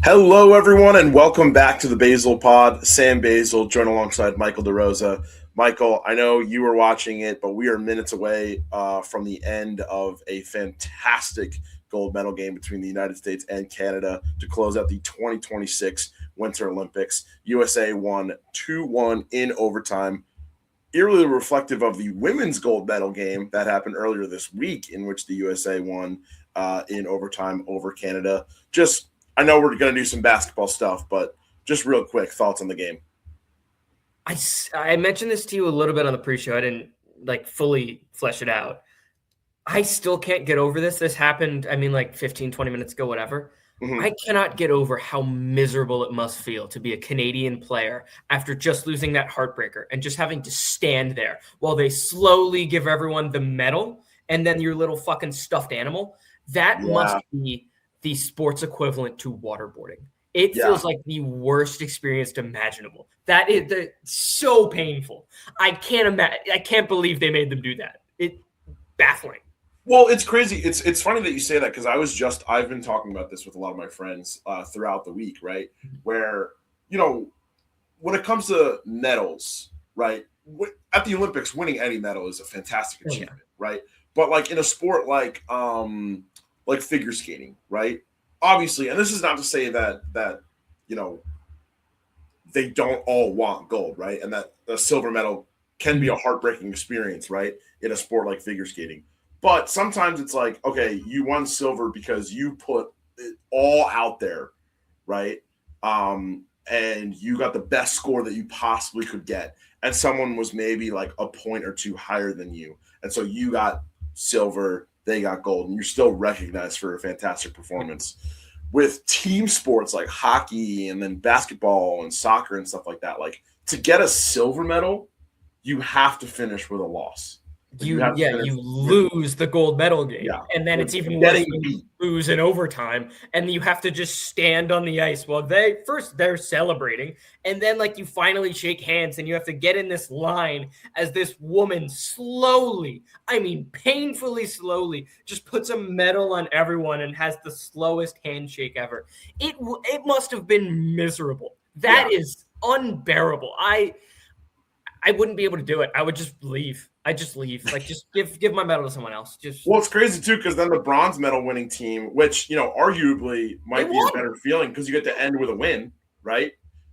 Hello, everyone, and welcome back to the Basel Pod. Sam Basel, joined alongside Michael DeRosa. Michael, I know you were watching it, but we are minutes away from the end of a fantastic gold medal game between the United States and Canada to close out the 2026 Winter Olympics. USA won 2-1 in overtime, eerily reflective of the women's gold medal game that happened earlier this week, in which the USA won in overtime over Canada. I know we're going to do some basketball stuff, but just real quick, thoughts on the game. I mentioned this to you a little bit on the pre-show. I didn't fully flesh it out. I still can't get over this. This happened, 15, 20 minutes ago, whatever. Mm-hmm. I cannot get over how miserable it must feel to be a Canadian player after just losing that heartbreaker and just having to stand there while they slowly give everyone the medal and then your little fucking stuffed animal. That must be the sports equivalent to waterboarding. It feels like the worst experience imaginable. That is so painful. I can't imagine. I can't believe they made them do that. It's baffling. Well, it's crazy. It's funny that you say that because I've been talking about this with a lot of my friends throughout the week, right? Where, when it comes to medals, right? At the Olympics, winning any medal is a fantastic achievement, right? But like in a sport like figure skating, right? Obviously, and this is not to say that they don't all want gold, right? And that the silver medal can be a heartbreaking experience, right? In a sport like figure skating. But sometimes it's like, okay, you won silver because you put it all out there, right? And you got the best score that you possibly could get. And someone was maybe like a point or two higher than you. And so you got silver, they got gold, and you're still recognized for a fantastic performance. With team sports like hockey and then basketball and soccer and stuff like that, like to get a silver medal, you have to finish with a loss. You lose the gold medal game, and then it's even worse when you lose in overtime, and you have to just stand on the ice while they're celebrating, and then you finally shake hands, and you have to get in this line as this woman slowly, painfully slowly, just puts a medal on everyone and has the slowest handshake ever. It must have been miserable. That is unbearable. I wouldn't be able to do it. I would just leave. Just give my medal to someone else. Well, it's crazy too because then the bronze medal winning team, which arguably might be a better feeling because you get to end with a win, right?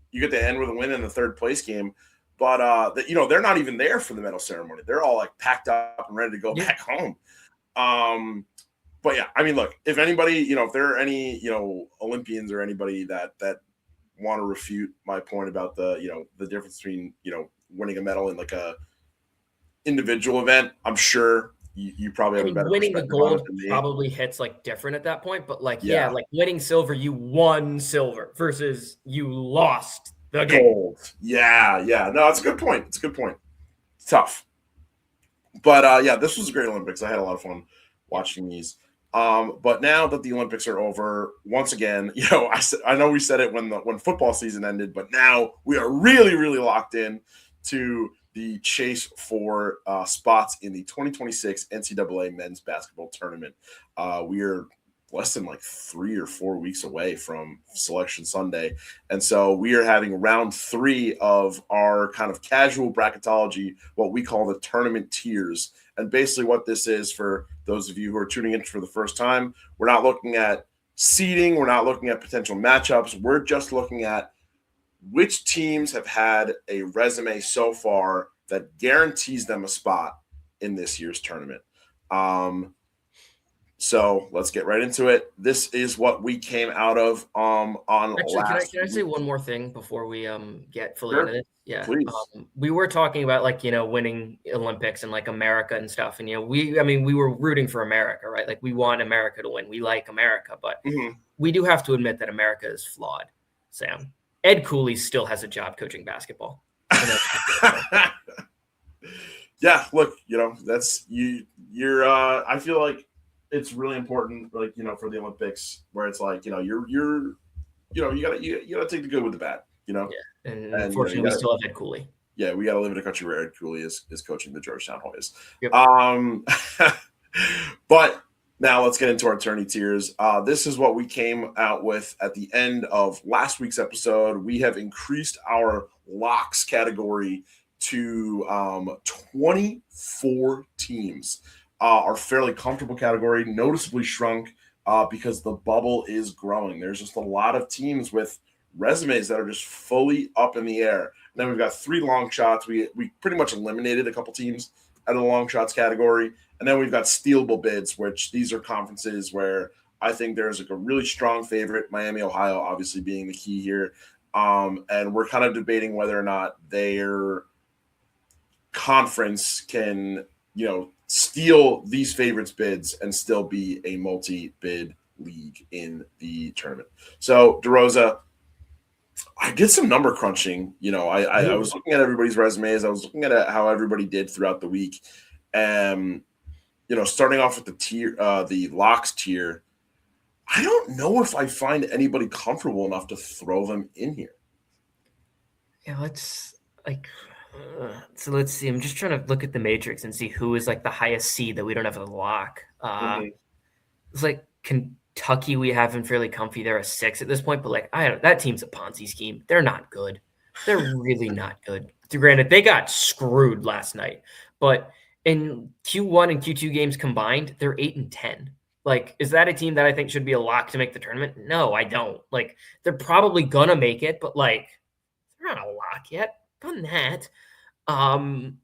You get to end with a win in the third place game, but they're not even there for the medal ceremony. They're all like packed up and ready to go back home. But yeah, look, if anybody, if there are any Olympians or anybody that want to refute my point about the difference between winning a medal in like a individual event, I'm sure you probably have a better winning the gold probably hits different at that point, but winning silver, you won silver versus you lost the gold. Yeah. No, it's a good point. It's tough. But this was a great Olympics. I had a lot of fun watching these. But now that the Olympics are over, once again, I know we said it when football season ended, but now we are really, really locked in to the chase for spots in the 2026 NCAA men's basketball tournament. We are less than 3 or 4 weeks away from Selection Sunday. And so we are having round 3 of our kind of casual bracketology, what we call the tournament tiers. And basically what this is, for those of you who are tuning in for the first time, we're not looking at seeding. We're not looking at potential matchups. We're just looking at which teams have had a resume so far that guarantees them a spot in this year's tournament. So let's get right into it. This is what we came out of on last. Can I say one more thing before we get fully into this? Yeah, please. We were talking about winning Olympics and America and stuff, and we were rooting for America, right? We want America to win. We like America, but we do have to admit that America is flawed, Sam. Ed Cooley still has a job coaching basketball. Yeah, look, that's you're I feel like it's really important, for the Olympics, where it's you gotta take the good with the bad, Yeah, and unfortunately, we still have Ed Cooley. Yeah, we gotta live in a country where Ed Cooley is coaching the Georgetown Hoyas. Yep. But Now let's get into our tourney tiers. This is what we came out with at the end of last week's episode. We have increased our locks category to 24 teams. Our fairly comfortable category noticeably shrunk because the bubble is growing. There's just a lot of teams with resumes that are just fully up in the air. And then we've got 3 long shots. We pretty much eliminated a couple teams out of the long shots category. And then we've got stealable bids, which these are conferences where I think there's like a really strong favorite, Miami, Ohio, obviously being the key here. And we're kind of debating whether or not their conference can, steal these favorites bids and still be a multi-bid league in the tournament. So DeRosa, I did some number crunching. I was looking at everybody's resumes. I was looking at how everybody did throughout the week. Starting off with the locks tier, I don't know if I find anybody comfortable enough to throw them in here. Yeah, so let's see. I'm just trying to look at the matrix and see who is like the highest seed that we don't have a lock. It's like Kentucky we have in fairly comfy. They're a 6 at this point, but that team's a Ponzi scheme. They're not good. They're really not good. Granted, they got screwed last night, but in Q1 and Q2 games combined, they're 8-10. Is that a team that I think should be a lock to make the tournament? No, I don't. They're probably gonna make it, but they're not a lock yet. Done that. I'm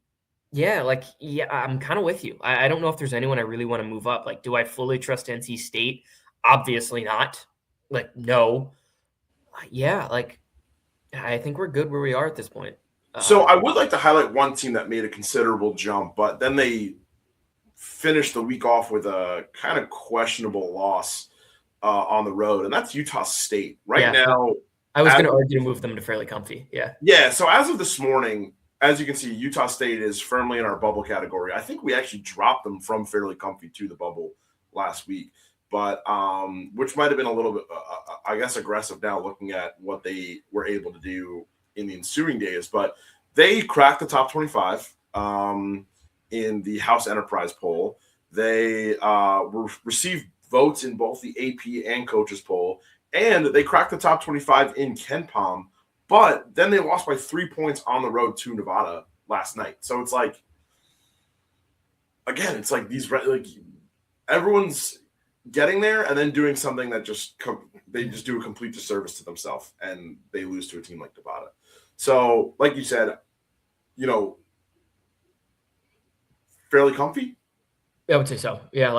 kind of with you. I don't know if there's anyone I really want to move up. Do I fully trust NC State? Obviously not. No. I think we're good where we are at this point. So I would like to highlight one team that made a considerable jump, but then they finished the week off with a kind of questionable loss on the road, and that's Utah State. Now, I was going to argue to move them to fairly comfy. Yeah. Yeah. So as of this morning, as you can see, Utah State is firmly in our bubble category. I think we actually dropped them from fairly comfy to the bubble last week, but which might have been a little bit, I guess, aggressive now looking at what they were able to do in the ensuing days. But they cracked the top 25 in the House Enterprise poll. They received votes in both the AP and coaches poll. And they cracked the top 25 in KenPom, but then they lost by 3 points on the road to Nevada last night. So it's these everyone's getting there and then doing something that they just do a complete disservice to themselves, and they lose to a team like Nevada. So, like you said, fairly comfy. I would say so. Yeah,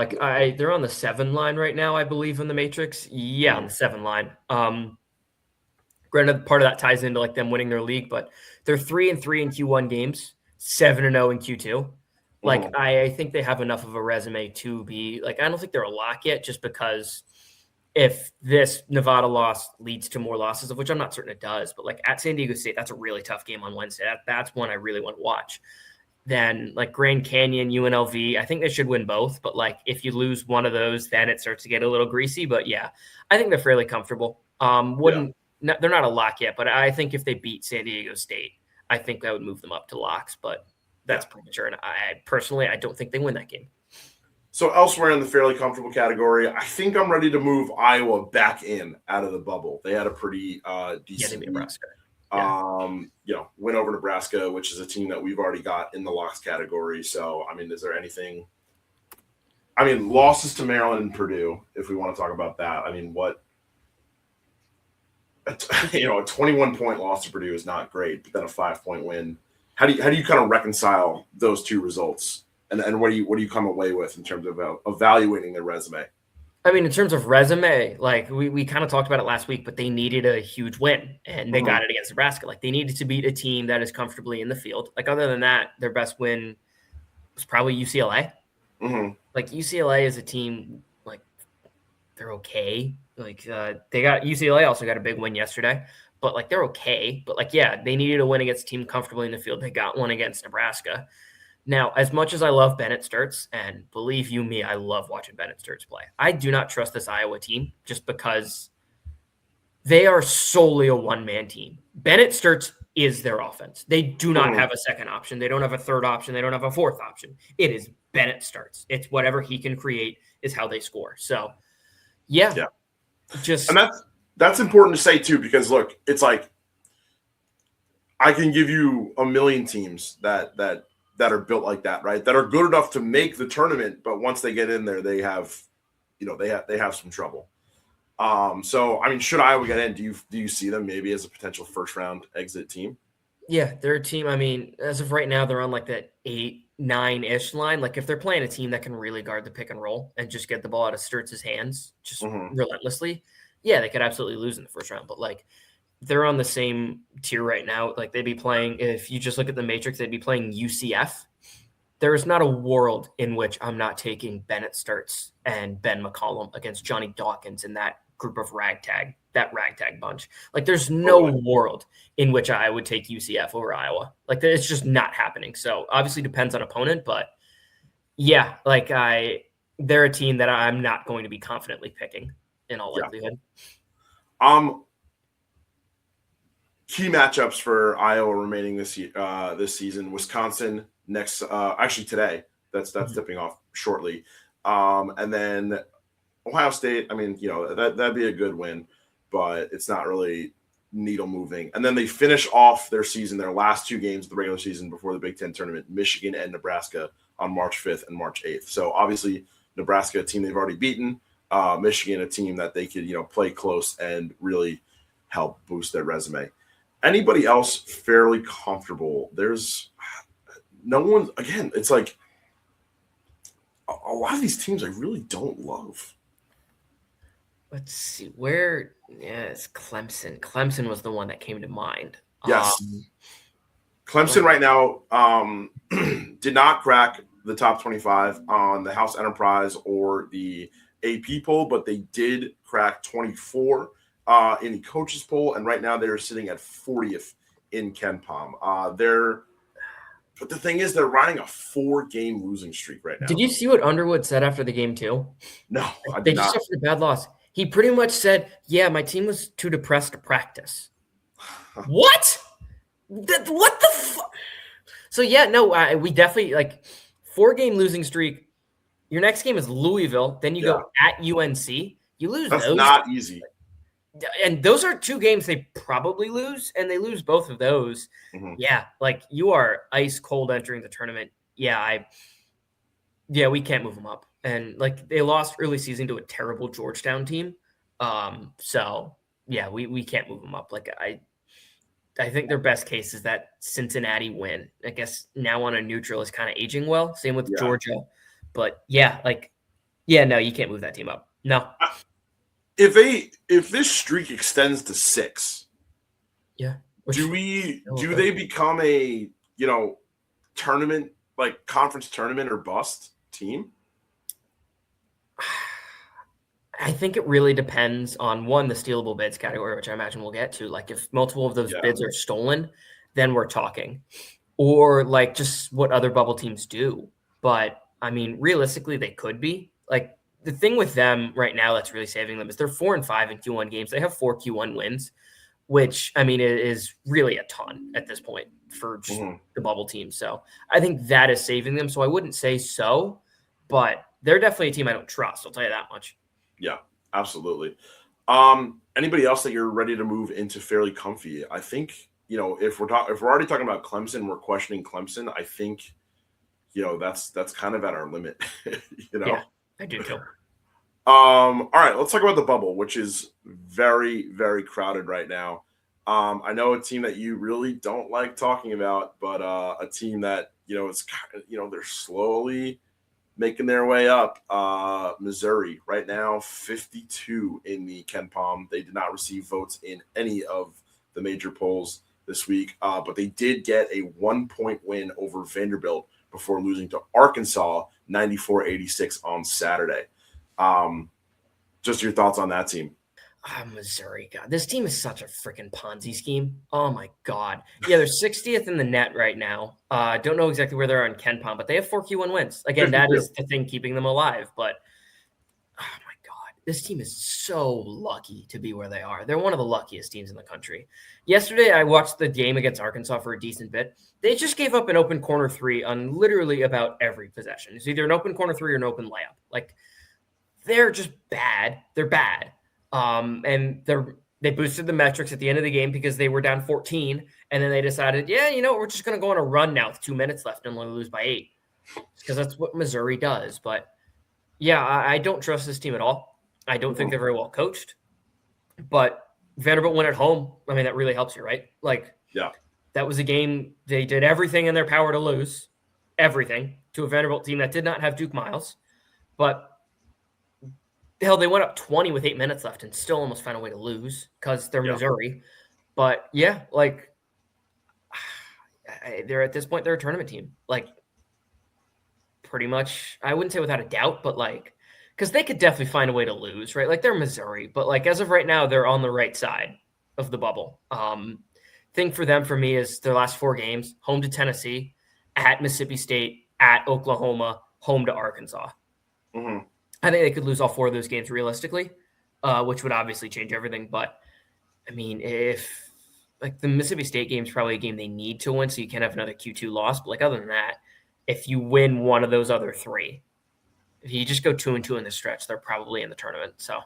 they're on the 7 line right now, I believe, in the matrix. Yeah, on the 7 line. Granted, part of that ties into them winning their league, but they're 3-3 in Q1 games, 7-0 in Q2. I think they have enough of a resume to be I don't think they're a lock yet, just because if this Nevada loss leads to more losses, of which I'm not certain it does, but at San Diego State, that's a really tough game on Wednesday. That's one I really want to watch. Then Grand Canyon, UNLV, I think they should win both. But if you lose one of those, then it starts to get a little greasy. But yeah, I think they're fairly comfortable. They're not a lock yet, but I think if they beat San Diego State, I think I would move them up to locks. But that's premature, and I don't think they win that game. So elsewhere in the fairly comfortable category, I think I'm ready to move Iowa back in out of the bubble. They had a pretty decent Nebraska. Win over Nebraska, which is a team that we've already got in the locks category. So, is there anything? Losses to Maryland and Purdue, if we want to talk about that. A 21-point loss to Purdue is not great, but then a 5-point win. How do you kind of reconcile those two results? And what do you come away with in terms of evaluating their resume? In terms of resume, we kind of talked about it last week, but they needed a huge win, and they got it against Nebraska. They needed to beat a team that is comfortably in the field. Other than that, their best win was probably UCLA. UCLA is a team, they're okay. They got UCLA also got a big win yesterday, but they're okay. But they needed a win against a team comfortably in the field. They got one against Nebraska. Now, as much as I love Bennett Sturts, and believe you me, I love watching Bennett Sturts play, I do not trust this Iowa team just because they are solely a one-man team. Bennett Sturts is their offense. They do not have a second option. They don't have a third option. They don't have a fourth option. It is Bennett starts. It's whatever he can create is how they score. So, yeah. Just and that's important to say too, because look, it's like I can give you a million teams that are built like that, right? That are good enough to make the tournament, but once they get in there, they have some trouble. So I mean, should Iowa get in? Do you see them maybe as a potential first round exit team? Yeah, they're a team. I mean, as of right now, they're on like that 8-9-ish line. Like if they're playing a team that can really guard the pick and roll and just get the ball out of Sturtz's hands just relentlessly, yeah, they could absolutely lose in the first round. But like they're on the same tier right now. Like they'd be playing, if you just look at the matrix, they'd be playing UCF. There is not a world in which I'm not taking Bennett Sturtz and Ben McCollum against Johnny Dawkins in that group of ragtag bunch. Like there's no world in which I would take UCF over Iowa. Like it's just not happening. So obviously depends on opponent, but yeah, like they're a team that I'm not going to be confidently picking in all likelihood. Key matchups for Iowa remaining this season: Wisconsin next, actually today. That's tipping off shortly, and then Ohio State. I mean, that'd be a good win, but it's not really needle moving. And then they finish off their season, their last two games of the regular season before the Big Ten tournament: Michigan and Nebraska on March 5th and March 8th. So obviously, Nebraska, a team they've already beaten. Michigan, a team that they could play close and really help boost their resume. Anybody else fairly comfortable? There's no one. Again, it's like a lot of these teams I really don't love. Let's see where. Yeah, it's Clemson. Clemson was the one that came to mind. Yes, Clemson right now did not crack the top 25 on the House Enterprise or the AP poll, but they did crack 24. In the coaches poll, and right now they're sitting at 40th in KenPom. But the thing is, they're riding a 4-game losing streak right now. Did you see what Underwood said after the game too? No, they just suffered a bad loss. He pretty much said, "Yeah, my team was too depressed to practice." What? What the fuck? So yeah, no, we definitely 4-game losing streak. Your next game is Louisville, then you go at UNC. You lose those. That's not easy. And those are 2 games they probably lose, and they lose both of those. Yeah, you are ice cold entering the tournament. Yeah, we can't move them up. And they lost early season to a terrible Georgetown team. So yeah, we can't move them up. I think their best case is that Cincinnati win. I guess now on a neutral is kind of aging well. Same with Georgia. But yeah, no, you can't move that team up. No. If this streak extends to 6, do they become a tournament, conference tournament or bust team? I think it really depends on the stealable bids category, which I imagine we'll get to. If multiple of those bids are stolen, then we're talking, or just what other bubble teams do. But I mean, realistically, they could be the thing with them right now that's really saving them is they're 4-5 in Q1 games. They have 4 Q1 wins, which I mean is really a ton at this point for just the bubble team. So I think that is saving them. So I wouldn't say so, but they're definitely a team I don't trust. I'll tell you that much. Yeah, absolutely. Anybody else that you're ready to move into fairly comfy? I think if we're already talking about Clemson, we're questioning Clemson. I think that's kind of at our limit. Yeah, I do too. All right, let's talk about the bubble, which is very, very crowded right now. I know a team that you really don't like talking about, but a team that it's they're slowly making their way up. Missouri right now, 52 in the KenPom. They did not receive votes in any of the major polls this week, but they did get a 1-point win over Vanderbilt before losing to Arkansas 94-86 on Saturday. Just your thoughts on that team. Missouri, God, this team is such a freaking Ponzi scheme. Oh my God. Yeah, they're 60th in the net right now. Don't know exactly where they're on KenPom, but they have 4 Q1 wins. Again, that is the thing keeping them alive. But oh my God, this team is so lucky to be where they are. They're one of the luckiest teams in the country. Yesterday, I watched the game against Arkansas for a decent bit. They just gave up an open corner three on literally about every possession. It's either an open corner three or an open layup. Like, they're just bad. They're bad. And they boosted the metrics at the end of the game because they were down 14, and then they decided, we're just going to go on a run now with 2 minutes left and only lose by 8 because that's what Missouri does. But, yeah, I don't trust this team at all. I don't think they're very well coached, but Vanderbilt went at home. I mean, that really helps you, right? Like, yeah, that was a game they did everything in their power to lose, everything, to a Vanderbilt team that did not have Duke Miles. But, hell, they went up 20 with 8 minutes left and still almost found a way to lose because they're Missouri. But, yeah, like, they're at this point, they're a tournament team. Like, pretty much, I wouldn't say without a doubt, but, like, because they could definitely find a way to lose, right? Like, they're Missouri, but, like, as of right now, they're on the right side of the bubble. Thing for them, for me, is their last 4 games: home to Tennessee, at Mississippi State, at Oklahoma, home to Arkansas. Mm-hmm. I think they could lose all 4 of those games realistically, which would obviously change everything. But, I mean, if, like, the Mississippi State game is probably a game they need to win, so you can't have another Q2 loss. But, like, other than that, if you win one of those other 3, if you just go 2-2 in the stretch, they're probably in the tournament. So,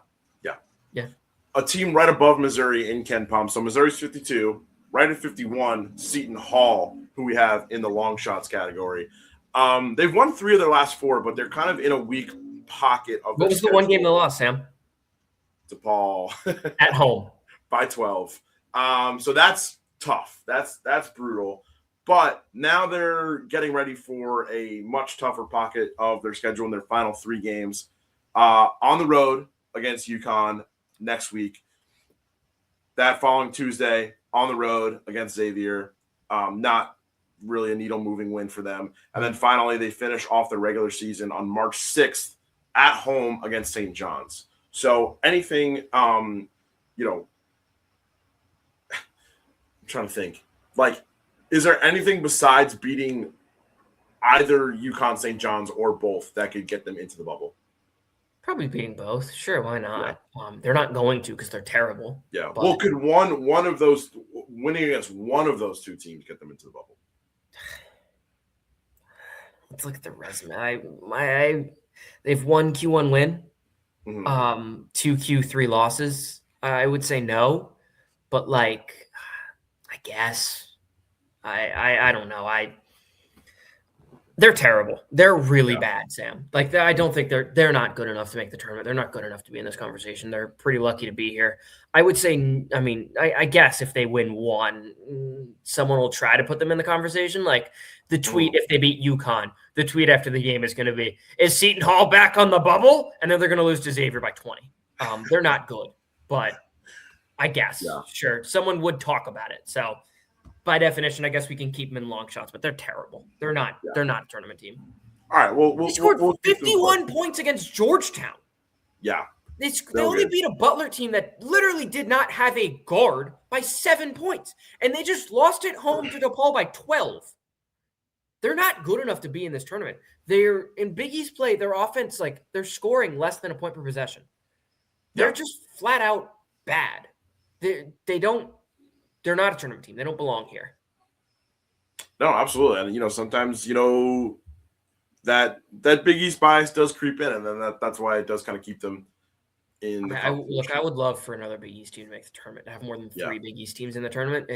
yeah. A team right above Missouri in Ken Palm. So Missouri's 52, right at 51, Seton Hall, who we have in the long shots category. They've won 3 of their last 4, but they're kind of in a weak pocket of. What was the one game they lost, Sam? DePaul at home by 12. So that's tough. That's brutal. But now they're getting ready for a much tougher pocket of their schedule in their final 3 games. On the road against UConn next week. That following Tuesday, on the road against Xavier. Not really a needle-moving win for them. And then finally, they finish off the regular season on March 6th at home against St. John's. So anything, I'm trying to think. Like, is there anything besides beating either UConn, St. John's, or both that could get them into the bubble? Probably beating both. Sure, why not? Yeah. They're not going to because they're terrible. Yeah. But... Well, could one of those winning against one of those 2 teams get them into the bubble? Let's look at the resume. They've one Q1 win, 2 Q3 losses. I would say no, but like, I guess. I don't know. They're terrible. They're really bad, Sam. Like, I don't think they're not good enough to make the tournament. They're not good enough to be in this conversation. They're pretty lucky to be here. I would say, I mean, I guess if they win 1, someone will try to put them in the conversation. Like, the tweet, if they beat UConn, the tweet after the game is going to be, is Seton Hall back on the bubble? And then they're going to lose to Xavier by 20. They're not good, but I guess, sure, someone would talk about it. So, by definition, I guess we can keep them in long shots, but they're terrible. They're not. Yeah. They're not a tournament team. All right. Well, they scored 51 points against Georgetown. Yeah. They only beat a Butler team that literally did not have a guard by 7 points, and they just lost at home to DePaul by 12. They're not good enough to be in this tournament. They're in Big East play. Their offense, like, they're scoring less than a point per possession. They're just flat out bad. They're not a tournament team. They don't belong here. No, absolutely. And, sometimes, that Big East bias does creep in, and then that's why it does kind of keep them in the I would love for another Big East team to make the tournament, to have more than 3 Big East teams in the tournament,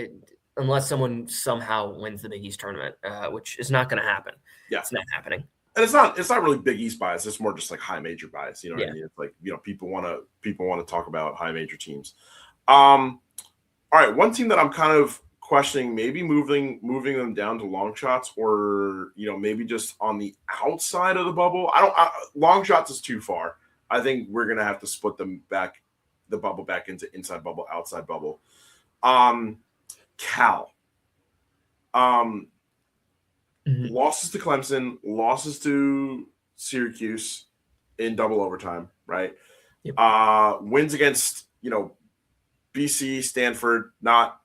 unless someone somehow wins the Big East tournament, which is not going to happen. Yeah. It's not happening. And it's not really Big East bias. It's more just like high major bias. You know what I mean? It's like, people want to talk about high major teams. All right, one team that I'm kind of questioning, maybe moving them down to long shots, or maybe just on the outside of the bubble. Long shots is too far. I think we're gonna have to split them back, the bubble back into inside bubble, outside bubble. Cal. Losses to Clemson, losses to Syracuse in double overtime, right? Yep. Wins against BC, Stanford, not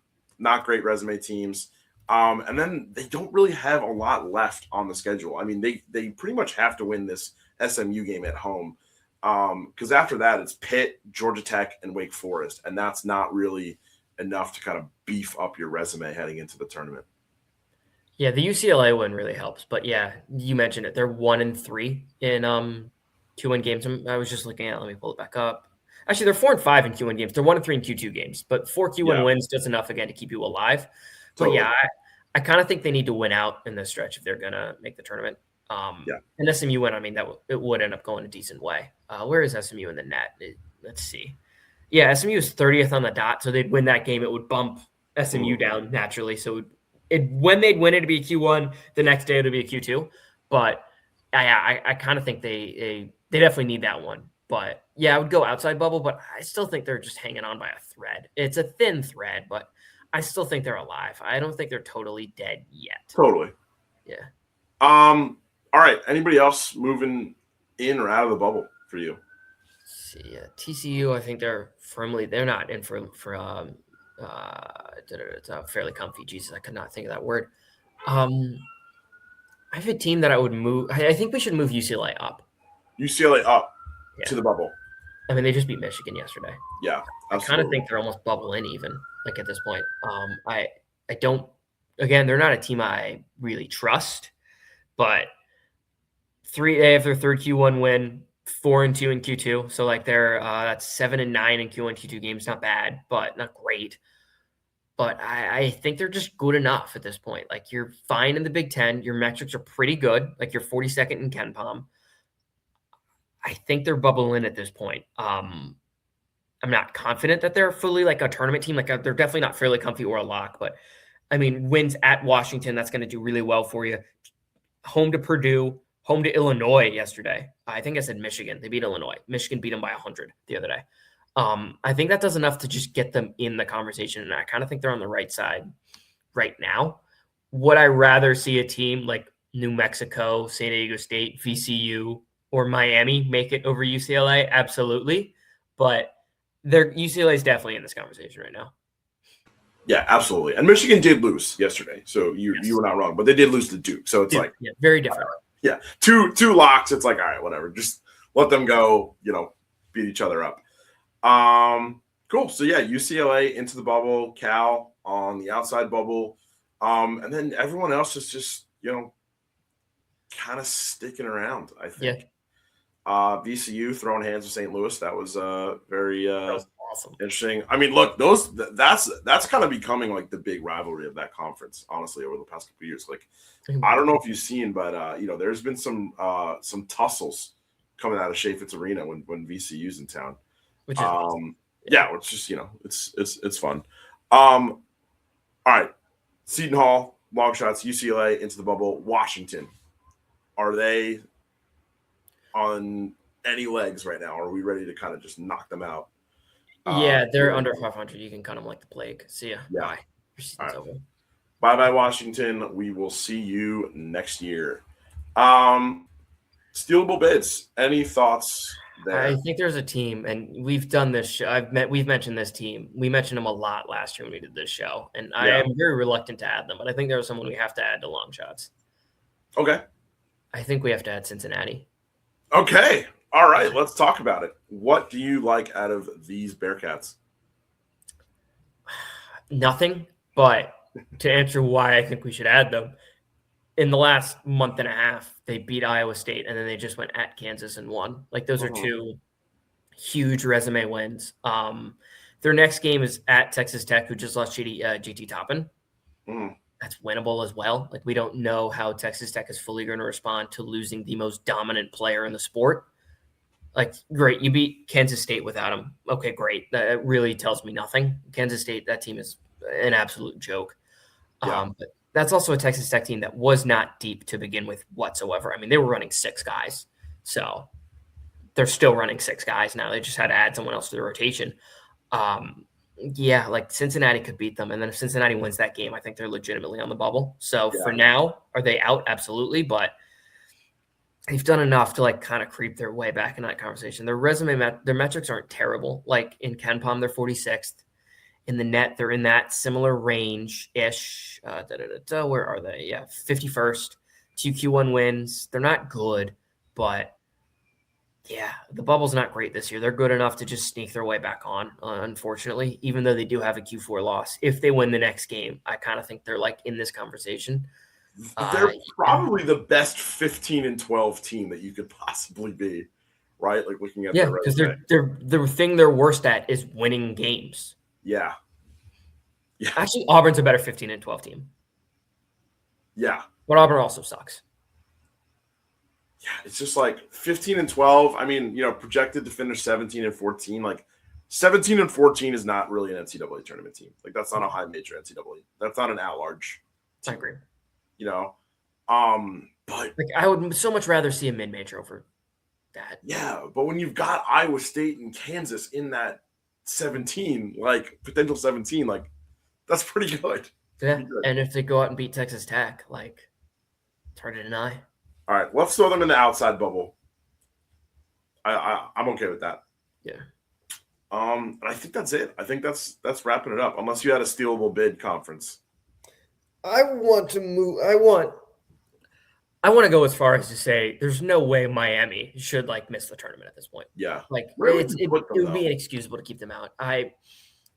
great resume teams. And then they don't really have a lot left on the schedule. I mean, they pretty much have to win this SMU game at home. Because after that, it's Pitt, Georgia Tech, and Wake Forest, and that's not really enough to kind of beef up your resume heading into the tournament. Yeah, the UCLA win really helps, but yeah, you mentioned it. They're 1-3 in Q1 games. I was just looking at. Let me pull it back up. Actually, they're 4-5 in Q1 games. They're 1-3 in Q2 games, but 4 Q1 wins does enough again to keep you alive. But Totally. yeah, I kind of think they need to win out in this stretch if they're gonna make the tournament. And SMU win. I mean, it would end up going a decent way. Where is SMU in the net? Let's see. Yeah, SMU is 30th on the dot, so they'd win that game. It would bump SMU down naturally. So when they'd win it, it'd be a Q1. The next day, it'd be a Q2. But I kind of think they definitely need that one. But yeah, I would go outside bubble, but I still think they're just hanging on by a thread. It's a thin thread, but I still think they're alive. I don't think they're totally dead yet. Totally. Yeah. All right. Anybody else moving in or out of the bubble for you? See, TCU, I think they're not in for fairly comfy. Jesus, I could not think of that word. I have a team that I would move. I think we should move UCLA up. UCLA up to the bubble. I mean, they just beat Michigan yesterday. Yeah, absolutely. I kind of think they're almost bubble in even, like at this point. I don't. Again, they're not a team I really trust, but they have their third Q1 win. 4-2 in Q2, so like they're that's 7-9 in Q1, Q2 games. Not bad, but not great. But I think they're just good enough at this point. Like you're fine in the Big Ten. Your metrics are pretty good. Like you're 42nd in KenPom. I think they're bubbling at this point. I'm not confident that they're fully like a tournament team. Like they're definitely not fairly comfy or a lock. But I mean, wins at Washington, that's going to do really well for you. Home to Purdue. Home to Illinois yesterday. I think I said Michigan. They beat Illinois. Michigan beat them by 100 the other day. I think that does enough to just get them in the conversation, and I kind of think they're on the right side right now. Would I rather see a team like New Mexico, San Diego State, VCU, or Miami make it over UCLA? Absolutely. But UCLA is definitely in this conversation right now. Yeah, absolutely. And Michigan did lose yesterday, so you were not wrong. But they did lose to Duke, so it's very different. Yeah, two locks. It's like, all right, whatever. Just let them go. Beat each other up. Cool. So yeah, UCLA into the bubble, Cal on the outside bubble, and then everyone else is just kind of sticking around. I think. Yeah. VCU throwing hands with St. Louis. That was very that was awesome. Interesting. I mean, look, that's kind of becoming like the big rivalry of that conference. Honestly, over the past couple of years, like. I don't know if you've seen, but there's been some tussles coming out of Chaffetz Arena when VCU's in town. Which is awesome. It's just it's fun. All right, Seton Hall, long shots, UCLA into the bubble. Washington, are they on any legs right now? Or are we ready to kind of just knock them out? Yeah, they're under 500. You can cut them like the plague. See ya. Yeah. Bye. Your season's over. Bye-bye, Washington. We will see you next year. Stealable bids. Any thoughts there? I think there's a team, and we've done this show. We've mentioned this team. We mentioned them a lot last year when we did this show, and I am very reluctant to add them, but I think there's someone we have to add to long shots. Okay. I think we have to add Cincinnati. Okay. All right. Let's talk about it. What do you like out of these Bearcats? Nothing, but to answer why I think we should add them, in the last month and a half, they beat Iowa State, and then they just went at Kansas and won. Like, those are two huge resume wins. Their next game is at Texas Tech, who just lost GT Toppin. That's winnable as well. Like, we don't know how Texas Tech is fully going to respond to losing the most dominant player in the sport. Like, great, you beat Kansas State without him. Okay, great. That really tells me nothing. Kansas State, that team is an absolute joke. But that's also a Texas Tech team that was not deep to begin with whatsoever. I mean, they were running 6 guys. So they're still running 6 guys now. They just had to add someone else to the rotation. Like Cincinnati could beat them. And then if Cincinnati wins that game, I think they're legitimately on the bubble. So for now, are they out? Absolutely. But they've done enough to like kind of creep their way back in that conversation. Their their metrics aren't terrible. Like in KenPom, they're 46th. In the net, they're in that similar range-ish. Where are they? Yeah, 51st. 2 Q1 wins. They're not good, but Yeah, the bubble's not great this year. They're good enough to just sneak their way back on, unfortunately, even though they do have a Q4 loss. If they win the next game, I kind of think they're like in this conversation. They're Yeah. probably the best 15-12 team that you could possibly be, right? Like looking at Yeah, their because resume. they're the thing they're worst at is winning games. Yeah. Actually, Auburn's a better 15-12 team. Yeah. But Auburn also sucks. Yeah, it's just like 15-12. I mean, projected to finish 17-14. Like 17-14 is not really an NCAA tournament team. Like that's not a high major NCAA. That's not an at-large I team. agree. But like I would so much rather see a mid-major over that. Yeah, but when you've got Iowa State and Kansas in that 17, like potential 17, like that's pretty good. Yeah, Pretty good. and if they go out and beat Texas Tech, like it's hard to deny. All right, let's throw them in the outside bubble. I'm okay with that. Yeah. And I think that's it. I think that's wrapping it up. Unless you had a stealable bid conference. I want to move. I want to go as far as to say there's no way Miami should like miss the tournament at this point. Yeah. Like Where it would be inexcusable to keep them out. And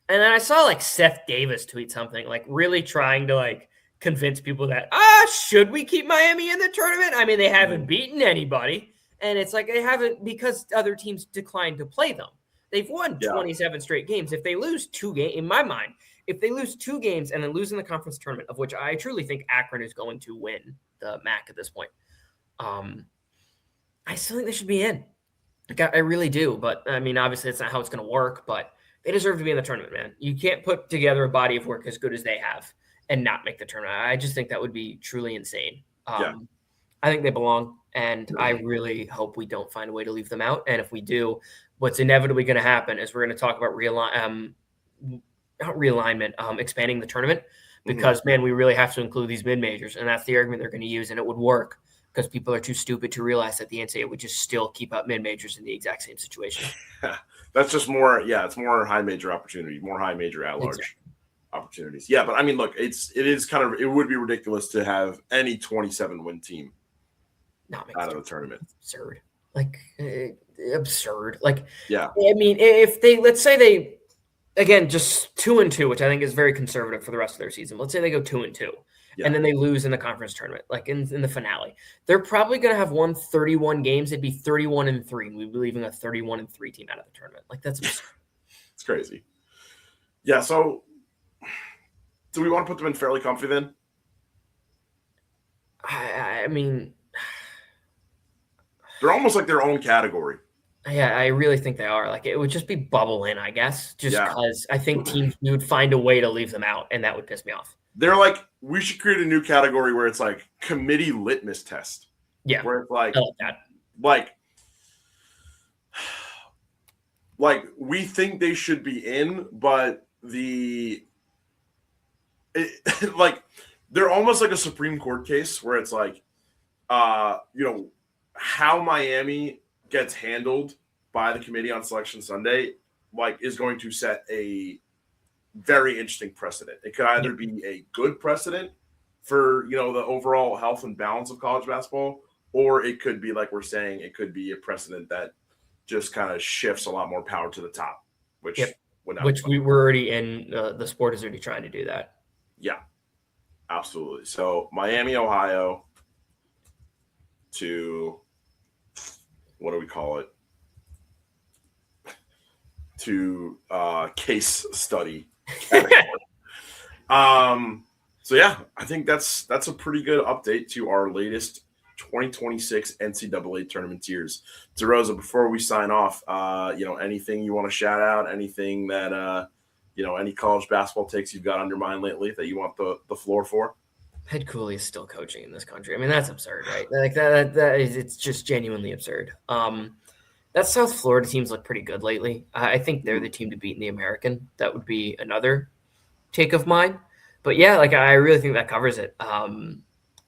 then I saw like Seth Davis tweet something like really trying to like convince people that should we keep Miami in the tournament? I mean, they haven't beaten anybody, and it's like they haven't because other teams declined to play them. They've won 27 straight games. If they lose 2 games, in my mind, if they lose 2 games and then lose in the conference tournament, of which I truly think Akron is going to win the MAC at this point, I still think they should be in. Like, I really do. But I mean, obviously, it's not how it's going to work. But they deserve to be in the tournament, man. You can't put together a body of work as good as they have and not make the tournament. I just think that would be truly insane. I think they belong, and I really hope we don't find a way to leave them out. And if we do, what's inevitably going to happen is we're going to talk about expanding the tournament because, man, we really have to include these mid-majors, and that's the argument they're going to use, and it would work because people are too stupid to realize that the NCAA would just still keep up mid-majors in the exact same situation. That's just more, it's more high major opportunity, more high major at-large opportunities. Yeah, but I mean, look, it would be ridiculous to have any 27-win team out of the tournament. Absurd. Like, absurd. Like, yeah. I mean, if they, let's say they, again, just 2-2, which I think is very conservative for the rest of their season. Let's say they go 2-2. Yeah. And then they lose in the conference tournament, like in the finale. They're probably going to have won 31 games. It'd be 31-3, and we'd be leaving a 31-3 team out of the tournament. Like, that's absurd. It's crazy. Yeah, so do we want to put them in fairly comfy then? I mean, they're almost like their own category. Yeah, I really think they are. Like, it would just be bubble in, I guess, just because I think teams would find a way to leave them out, and that would piss me off. They're like, we should create a new category where it's like committee litmus test. Yeah. Where it's like, I like that. Like we think they should be in, but they're almost like a Supreme Court case where it's like, how Miami gets handled by the committee on Selection Sunday, like, is going to set a very interesting precedent. It could either be a good precedent for, the overall health and balance of college basketball, or it could be, like we're saying, it could be a precedent that just kind of shifts a lot more power to the top, which we were already in. The sport is already trying to do that. Yeah, absolutely. So Miami, Ohio to, what do we call it? To case study. So yeah, I think that's a pretty good update to our latest 2026 NCAA Tournament Tiers. DeRosa, before we sign off, anything you want to shout out, anything that any college basketball takes you've got on your mind lately that you want the floor for? Ed Cooley is still coaching in this country. I mean, that's absurd, right? Like that is, it's just genuinely absurd. That South Florida team's look pretty good lately. I think they're the team to beat in the American. That would be another take of mine. But yeah, like I really think that covers it. I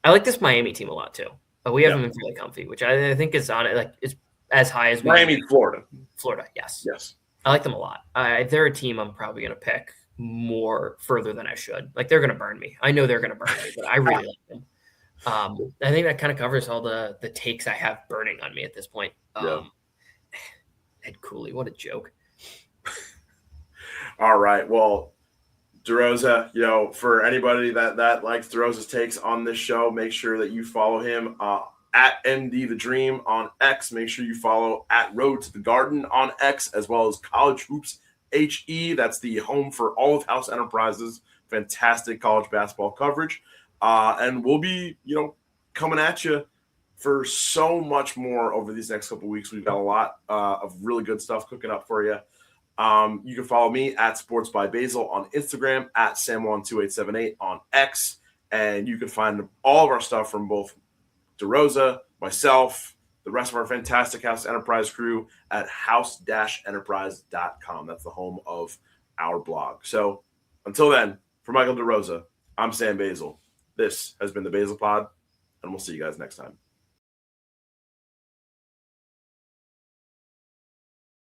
like this Miami team a lot too. But we haven't been really comfy, which I think is on it. Like it's as high as Miami, Florida. Florida, yes. Yes. I like them a lot. They're a team I'm probably going to pick more further than I should. Like they're going to burn me. I know they're going to burn me, but I really like them. I think that kind of covers all the takes I have burning on me at this point. Ed Cooley, what a joke. All right. Well, DeRosa, for anybody that likes DeRosa's takes on this show, make sure that you follow him at MD The Dream on X. Make sure you follow at Road to the Garden on X, as well as College Hoops HE. That's the home for all of House Enterprises. Fantastic college basketball coverage. And we'll be, coming at you for so much more over these next couple of weeks. We've got a lot of really good stuff cooking up for you. You can follow me at Sports by Basel on Instagram, at Samwan2878 on X, and you can find all of our stuff from both DeRosa, myself, the rest of our fantastic House Enterprise crew at house-enterprise.com. That's the home of our blog. So until then, for Michael DeRosa, I'm Sam Basel. This has been the Basel Pod, and we'll see you guys next time.